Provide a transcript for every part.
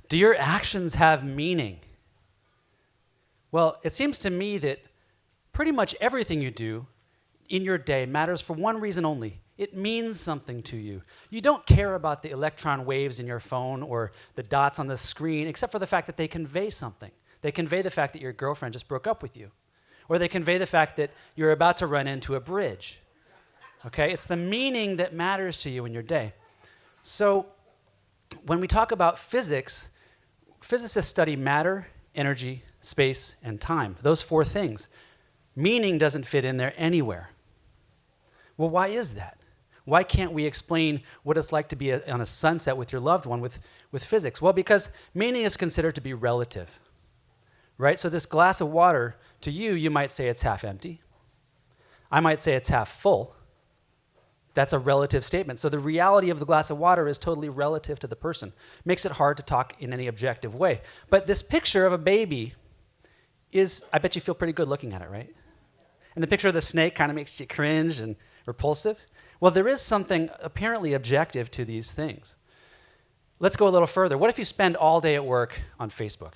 Do your actions have meaning? Well, it seems to me that pretty much everything you do in your day matters for one reason only. It means something to you. You don't care about the electron waves in your phone or the dots on the screen, except for the fact that they convey something. They convey the fact that your girlfriend just broke up with you. Or they convey the fact that you're about to run into a bridge. Okay? It's the meaning that matters to you in your day. So when we talk about physics, physicists study matter, energy, space, and time. Those four things. Meaning doesn't fit in there anywhere. Well, why is that? Why can't we explain what it's like to be on a sunset with your loved one with physics? Well, because meaning is considered to be relative, right? So this glass of water, to you, you might say it's half empty. I might say it's half full. That's a relative statement. So the reality of the glass of water is totally relative to the person. Makes it hard to talk in any objective way. But this picture of a baby is, I bet you feel pretty good looking at it, right? And the picture of the snake kind of makes you cringe and repulsive. Well, there is something apparently objective to these things. Let's go a little further. What if you spend all day at work on Facebook?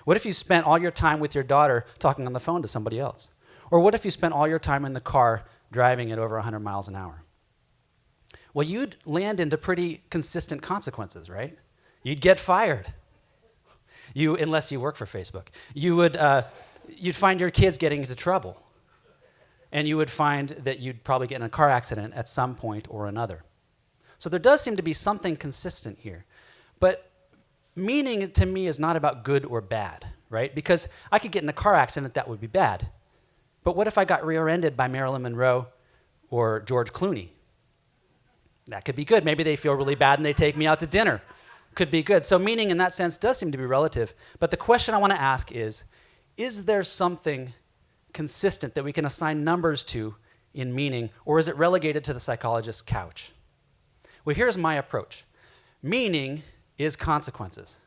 What if you spent all your time with your daughter talking on the phone to somebody else? Or what if you spent all your time in the car driving at over 100 miles an hour? Well, you'd land into pretty consistent consequences, right? You'd get fired. Unless you work for Facebook. You'd find your kids getting into trouble. And you would find that you'd probably get in a car accident at some point or another. So there does seem to be something consistent here. But meaning to me is not about good or bad, right? Because I could get in a car accident, that would be bad. But what if I got rear-ended by Marilyn Monroe or George Clooney? That could be good. Maybe they feel really bad and they take me out to dinner. Could be good. So meaning in that sense does seem to be relative. But the question I want to ask is there something consistent that we can assign numbers to in meaning, or is it relegated to the psychologist's couch? Well, here's my approach. Meaning is consequences.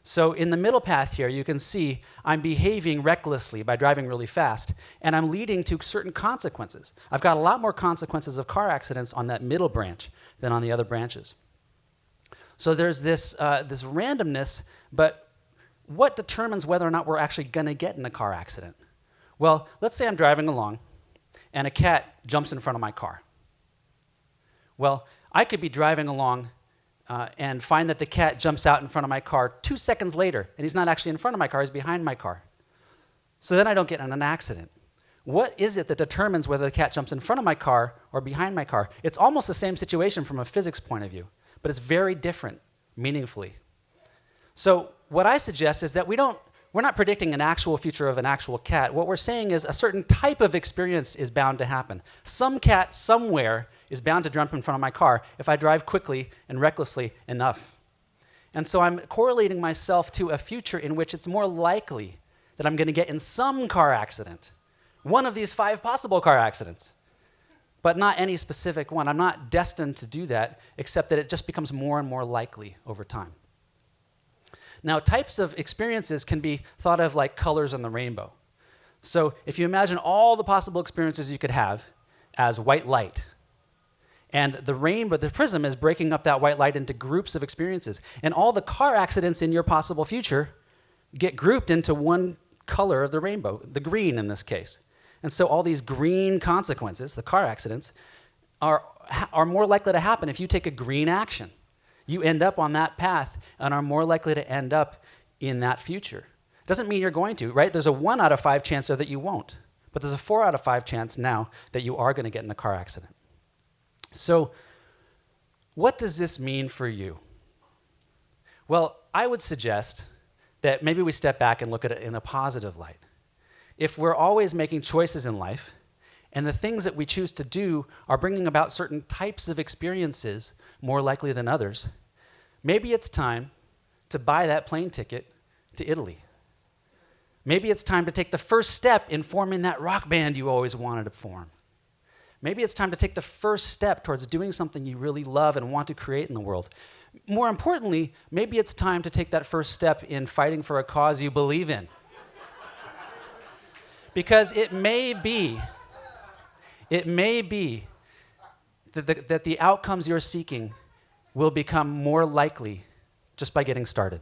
So in the middle path here, you can see I'm behaving recklessly by driving really fast, and I'm leading to certain consequences. I've got a lot more consequences of car accidents on that middle branch than on the other branches. So there's this randomness, but what determines whether or not we're actually going to get in a car accident? Well, let's say I'm driving along, and a cat jumps in front of my car. Well, I could be driving along and find that the cat jumps out in front of my car 2 seconds later, and he's not actually in front of my car, he's behind my car. So then I don't get in an accident. What is it that determines whether the cat jumps in front of my car or behind my car? It's almost the same situation from a physics point of view, but it's very different meaningfully. So what I suggest is that we're not predicting an actual future of an actual cat. What we're saying is a certain type of experience is bound to happen. Some cat somewhere is bound to jump in front of my car if I drive quickly and recklessly enough. And so I'm correlating myself to a future in which it's more likely that I'm going to get in some car accident, one of these 5 possible car accidents, but not any specific one. I'm not destined to do that, except that it just becomes more and more likely over time. Now, types of experiences can be thought of like colors on the rainbow. So if you imagine all the possible experiences you could have as white light, and the rainbow, the prism is breaking up that white light into groups of experiences, and all the car accidents in your possible future get grouped into one color of the rainbow, the green in this case. And so all these green consequences, the car accidents, are more likely to happen if you take a green action. You end up on that path and are more likely to end up in that future. Doesn't mean you're going to, right? There's a 1 out of 5 chance there that you won't. But there's a 4 out of 5 chance now that you are going to get in a car accident. So what does this mean for you? Well, I would suggest that maybe we step back and look at it in a positive light. If we're always making choices in life, and the things that we choose to do are bringing about certain types of experiences more likely than others, maybe it's time to buy that plane ticket to Italy. Maybe it's time to take the first step in forming that rock band you always wanted to form. Maybe it's time to take the first step towards doing something you really love and want to create in the world. More importantly, maybe it's time to take that first step in fighting for a cause you believe in. Because it may be that the outcomes you're seeking will become more likely just by getting started.